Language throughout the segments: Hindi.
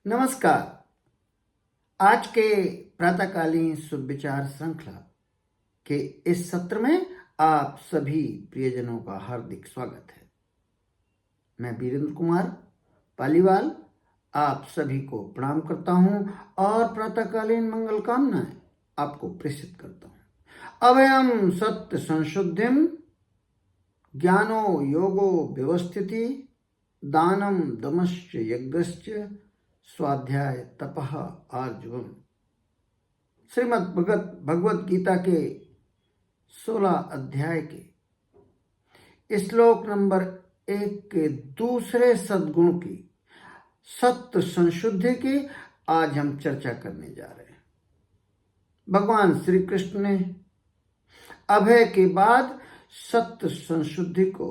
नमस्कार। आज के प्रातःकालीन सुविचार श्रृंखला के इस सत्र में आप सभी प्रियजनों का हार्दिक स्वागत है। मैं वीरेंद्र कुमार पालीवाल आप सभी को प्रणाम करता हूं और प्रातःकालीन मंगल कामनाएं आपको प्रेषित करता हूं। अभयम सत्य संशुद्धिम ज्ञानो योगो व्यवस्थिति दानम दमश्च यज्ञश्च स्वाध्याय तपः आर्जवम। श्रीमद् भगवत गीता के 16 अध्याय के श्लोक नंबर 1 के दूसरे सद्गुण की सत्य संशुद्धि की आज हम चर्चा करने जा रहे हैं। भगवान श्री कृष्ण ने अभय के बाद सत्य संशुद्धि को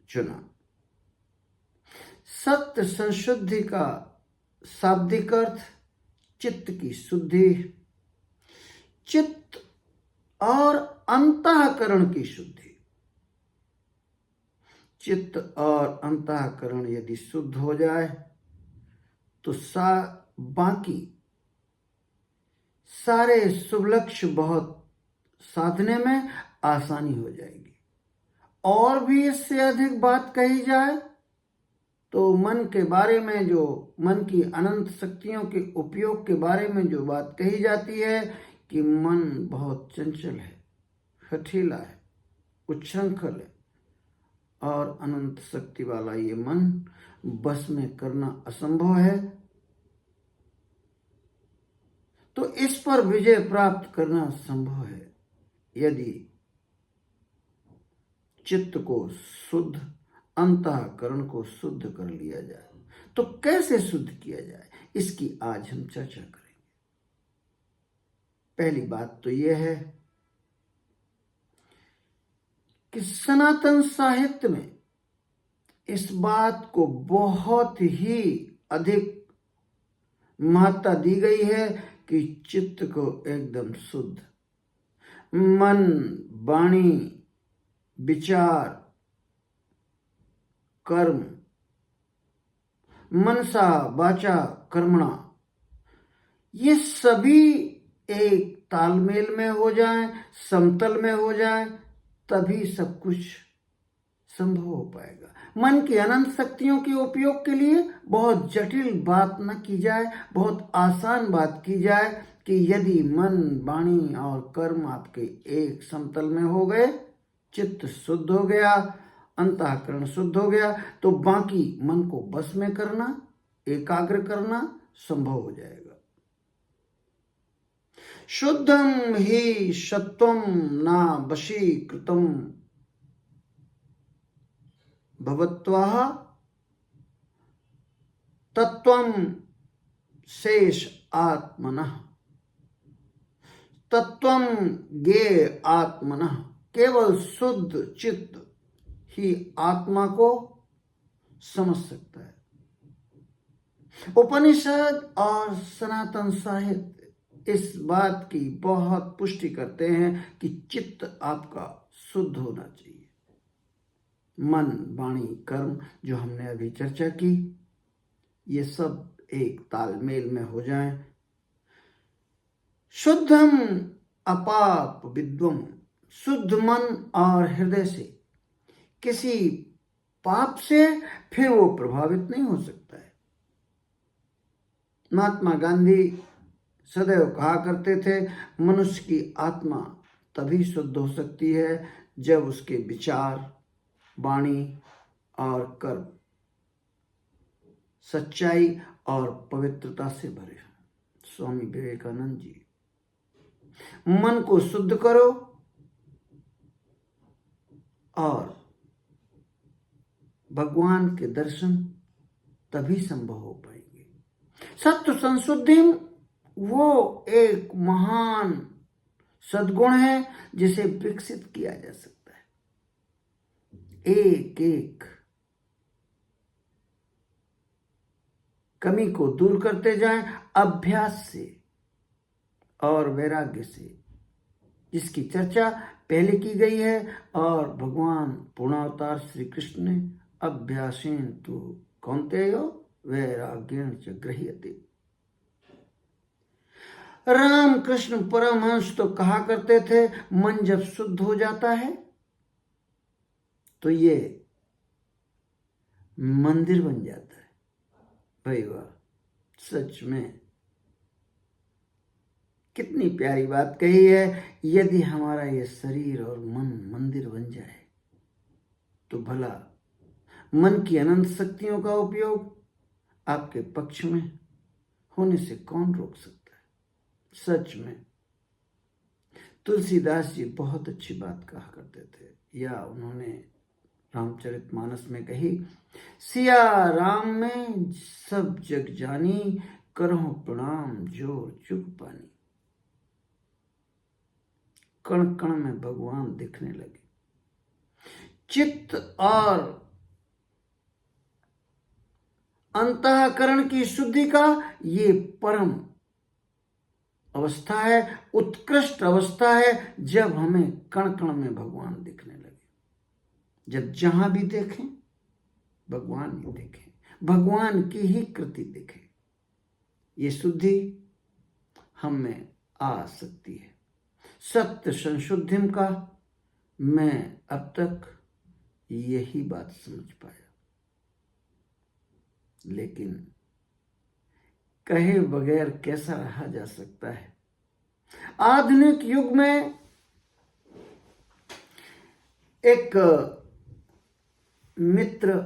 चुना। सत्य संशुद्धि का शाब्दिक अर्थ चित्त की शुद्धि, चित्त और अंतःकरण की शुद्धि। चित्त और अंतःकरण यदि शुद्ध हो जाए तो बाकी सारे शुभ लक्ष्य बहुत साधने में आसानी हो जाएगी। और भी इससे अधिक बात कही जाए तो मन के बारे में, जो मन की अनंत शक्तियों के उपयोग के बारे में जो बात कही जाती है कि मन बहुत चंचल है, हठीला है, उच्छृंखल है और अनंत शक्ति वाला ये मन बस में करना असंभव है, तो इस पर विजय प्राप्त करना संभव है यदि चित्त को शुद्ध, अंतःकरण को शुद्ध कर लिया जाए। तो कैसे शुद्ध किया जाए, इसकी आज हम चर्चा करेंगे। पहली बात तो यह है कि सनातन साहित्य में इस बात को बहुत ही अधिक महत्ता दी गई है कि चित्त को एकदम शुद्ध, मन, वाणी, विचार, कर्म, मनसा वाचा कर्मणा, ये सभी एक तालमेल में हो जाएं, समतल में हो जाएं, तभी सब कुछ संभव हो पाएगा। मन की अनंत शक्तियों के उपयोग के लिए बहुत जटिल बात न की जाए, बहुत आसान बात की जाए कि यदि मन, वाणी और कर्म आपके एक समतल में हो गए, चित्त शुद्ध हो गया, अंतःकरण शुद्ध हो गया, तो बाकी मन को बस में करना, एकाग्र करना संभव हो जाएगा। शुद्धम ही सत्वम ना वशीकृतम भवत्वाः तत्वम शेष आत्मनः तत्वम ज्ञेय आत्मनः। केवल शुद्ध चित्त ही आत्मा को समझ सकता है। उपनिषद और सनातन साहित्य इस बात की बहुत पुष्टि करते हैं कि चित्त आपका शुद्ध होना चाहिए। मन, वाणी, कर्म जो हमने अभी चर्चा की, ये सब एक तालमेल में हो जाएं। शुद्धम अपाप विद्वम, शुद्ध मन और हृदय से किसी पाप से फिर वो प्रभावित नहीं हो सकता है। महात्मा गांधी सदैव कहा करते थे, मनुष्य की आत्मा तभी शुद्ध हो सकती है जब उसके विचार, वाणी और कर्म सच्चाई और पवित्रता से भरे हों। स्वामी विवेकानंद जी। मन को शुद्ध करो और भगवान के दर्शन तभी संभव हो पाएंगे। सत्य संशुद्धि वो एक महान सद्गुण है जिसे विकसित किया जा सकता है। एक एक कमी को दूर करते जाएं अभ्यास से और वैराग्य से, जिसकी चर्चा पहले की गई है। और भगवान पूर्णावतार श्री कृष्ण ने अभ्यासेन तु कौन्तेयो वैराग्येण च गृह्यते। रामकृष्ण परमहंस तो कहा करते थे, मन जब शुद्ध हो जाता है तो ये मंदिर बन जाता है। भाई वाह, सच में कितनी प्यारी बात कही है। यदि हमारा ये शरीर और मन मंदिर बन जाए तो भला मन की अनंत शक्तियों का उपयोग आपके पक्ष में होने से कौन रोक सकता है। सच में तुलसीदास जी बहुत अच्छी बात कहा करते थे, या उन्होंने रामचरितमानस में कही, सिया राम में सब जग जानी, करहु प्रणाम जोर चुक पानी। कण कण में भगवान दिखने लगे। चित्त और अंतःकरण की शुद्धि का ये परम अवस्था है, उत्कृष्ट अवस्था है, जब हमें कण कण में भगवान दिखने लगे। जब जहां भी देखें भगवान ही देखें, भगवान की ही कृति दिखे, ये शुद्धि हम में आ सकती है। सत्य संशुद्धिम का मैं अब तक यही बात समझ पाया, लेकिन कहे बगैर कैसा रहा जा सकता है। आधुनिक युग में एक मित्र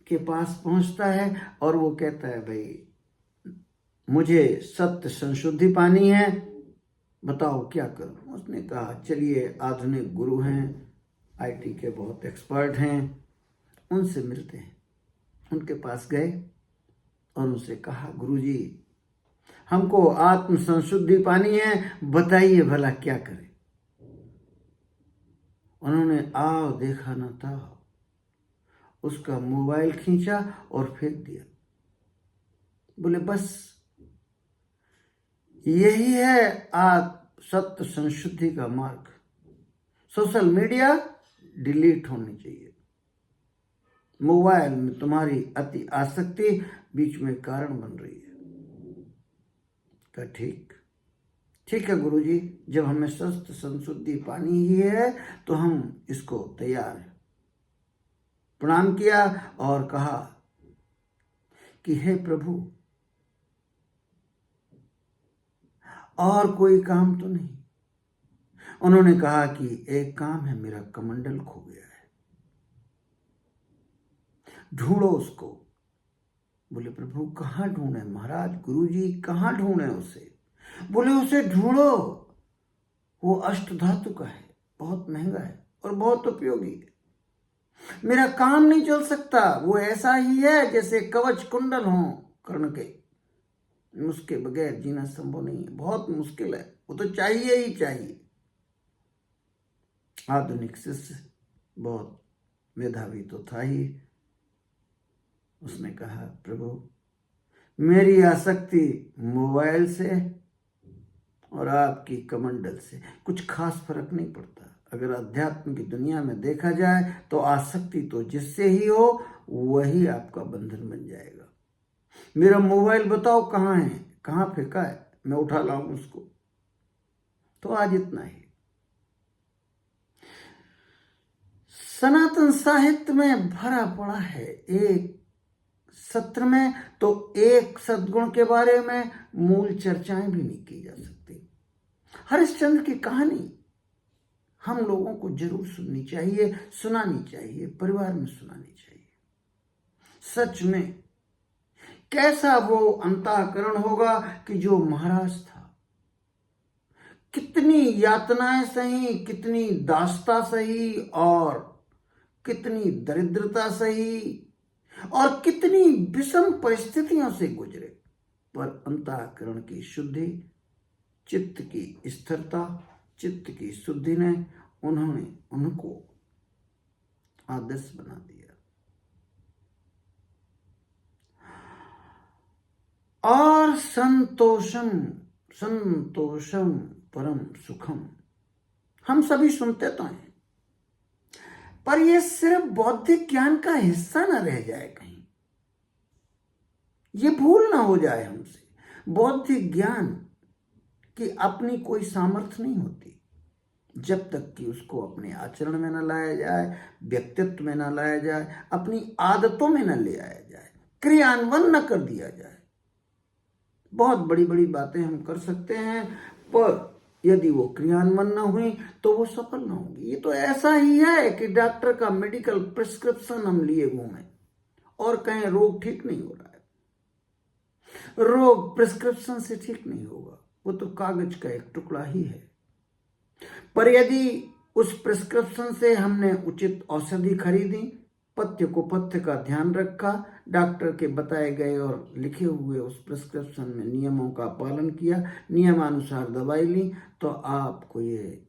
के पास पहुंचता है और वो कहता है, भाई मुझे सत्य संशुद्धि पानी है, बताओ क्या करूं। उसने कहा, चलिए आधुनिक गुरु हैं, आईटी के बहुत एक्सपर्ट हैं, उनसे मिलते हैं। उनके पास गए और उनसे कहा, गुरुजी हमको आत्म संशुद्धि पानी है, बताइए भला क्या करें। उन्होंने आओ देखा न था, उसका मोबाइल खींचा और फेंक दिया। बोले बस यही है आप सत्य संशुद्धि का मार्ग। सोशल मीडिया डिलीट होनी चाहिए, मोबाइल में तुम्हारी अति आसक्ति बीच में कारण बन रही है। का ठीक है गुरुजी, जब हमें सत्य संशुद्धि पानी ही है तो हम इसको तैयार हैं। प्रणाम किया और कहा कि हे प्रभु, और कोई काम तो नहीं। उन्होंने कहा कि एक काम है, मेरा कमंडल खो गया है, ढूंढो उसको। बोले प्रभु कहाँ ढूंढे महाराज, गुरुजी कहाँ ढूंढे उसे। बोले उसे ढूंढो, वो अष्ट धातु का है, बहुत महंगा है और बहुत उपयोगी है। मेरा काम नहीं चल सकता, वो ऐसा ही है जैसे कवच कुंडल हो कर्ण के, उसके बगैर जीना संभव नहीं है, बहुत मुश्किल है, वो तो चाहिए ही चाहिए। आधुनिक शिष्य बहुत मेधावी तो था ही, उसने कहा प्रभु मेरी आसक्ति मोबाइल से और आपकी कमंडल से कुछ खास फर्क नहीं पड़ता। अगर अध्यात्म की दुनिया में देखा जाए तो आसक्ति तो जिससे ही हो वही आपका बंधन बन जाएगा। मेरा मोबाइल बताओ कहाँ है, कहाँ फेंका है, मैं उठा लाऊं उसको। तो आज इतना ही। सनातन साहित्य में भरा पड़ा है, एक सत्र में तो एक सद्गुण के बारे में मूल चर्चाएं भी नहीं की जा सकती। हरिश्चंद्र की कहानी हम लोगों को जरूर सुननी चाहिए, सुनानी चाहिए, परिवार में सुनानी चाहिए। सच में कैसा वो अंतःकरण होगा कि जो महाराज था, कितनी यातनाएं सही, कितनी दास्ता सही, और कितनी दरिद्रता सही, और कितनी विषम परिस्थितियों से गुजरे, पर अंतःकरण की शुद्धि, चित्त की स्थिरता, चित्त की शुद्धि ने उनको आदर्श बना दिया। और संतोषम परम सुखम, हम सभी सुनते तो हैं, पर यह सिर्फ बौद्धिक ज्ञान का हिस्सा न रह जाए कहीं। ये भूल ना हो जाए हमसे। बौद्धिक ज्ञान की अपनी कोई सामर्थ्य नहीं होती जब तक कि उसको अपने आचरण में न लाया जाए, व्यक्तित्व में न लाया जाए, अपनी आदतों में न ले आया जाए, क्रियान्वयन न कर दिया जाए। बहुत बड़ी बड़ी बातें हम कर सकते हैं, पर यदि वो क्रियान्वयन न हुई तो वो सफल न होगी। ये तो ऐसा ही है कि डॉक्टर का मेडिकल प्रिस्क्रिप्शन हम लिए घूमें और कहें रोग ठीक नहीं हो रहा है। रोग प्रिस्क्रिप्शन से ठीक नहीं होगा, वो तो कागज का एक टुकड़ा ही है। पर यदि उस प्रिस्क्रिप्शन से हमने उचित औषधि खरीदी, पथ्य को पथ्य का ध्यान रखा, डॉक्टर के बताए गए और लिखे हुए उस प्रिस्क्रिप्शन में नियमों का पालन किया, नियमानुसार दवाई ली, तो आपको ये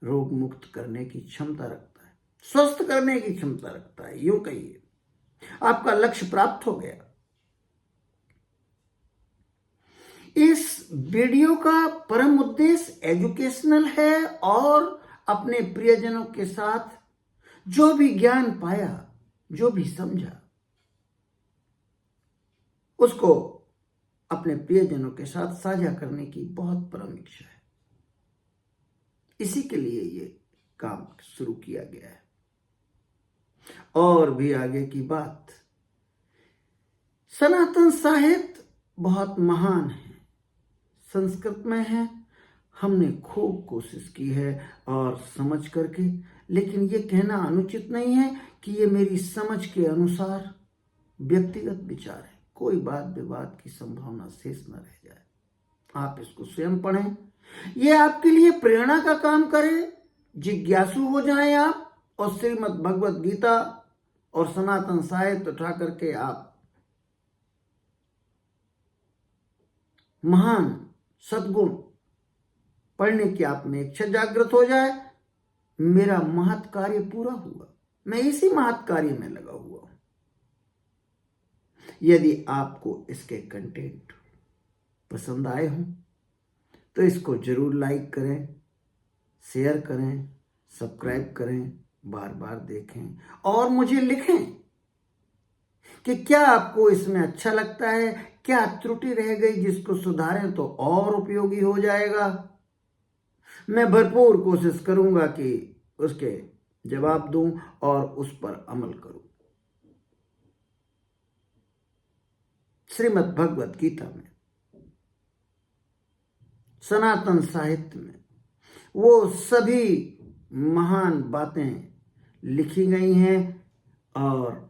रोग मुक्त करने की क्षमता रखता है, स्वस्थ करने की क्षमता रखता है। यूं कहिए आपका लक्ष्य प्राप्त हो गया। इस वीडियो का परम उद्देश्य एजुकेशनल है और अपने प्रियजनों के साथ जो भी ज्ञान पाया, जो भी समझा, उसको अपने प्रियजनों के साथ साझा करने की बहुत परम इच्छा है। इसी के लिए ये काम शुरू किया गया है। और भी आगे की बात, सनातन साहित्य बहुत महान है, संस्कृत में है। हमने खूब कोशिश की है और समझ करके, लेकिन ये कहना अनुचित नहीं है कि ये मेरी समझ के अनुसार व्यक्तिगत विचार है। कोई बात विवाद की संभावना शेष न रह जाए। आप इसको स्वयं पढ़ें, ये आपके लिए प्रेरणा का काम करे, जिज्ञासु हो जाएं आप, और श्रीमद् भगवत गीता और सनातन साहित्य उठा करके आप महान सद्गुण पढ़ने की आप में इच्छा जागृत हो जाए। मेरा महत् कार्य पूरा हुआ, मैं इसी महत् कार्य में लगा हुआ हूं। यदि आपको इसके कंटेंट पसंद आए हों तो इसको जरूर लाइक करें, शेयर करें, सब्सक्राइब करें, बार बार देखें और मुझे लिखें कि क्या आपको इसमें अच्छा लगता है, क्या त्रुटि रह गई जिसको सुधारें तो और उपयोगी हो जाएगा। मैं भरपूर कोशिश करूंगा कि उसके जवाब दूं और उस पर अमल करूं। श्रीमद् भगवत गीता में, सनातन साहित्य में वो सभी महान बातें लिखी गई हैं और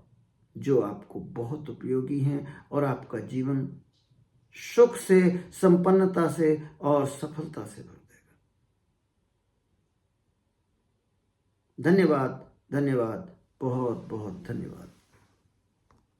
जो आपको बहुत उपयोगी हैं और आपका जीवन सुख से, संपन्नता से और सफलता से भर देगा। धन्यवाद, धन्यवाद, बहुत बहुत धन्यवाद।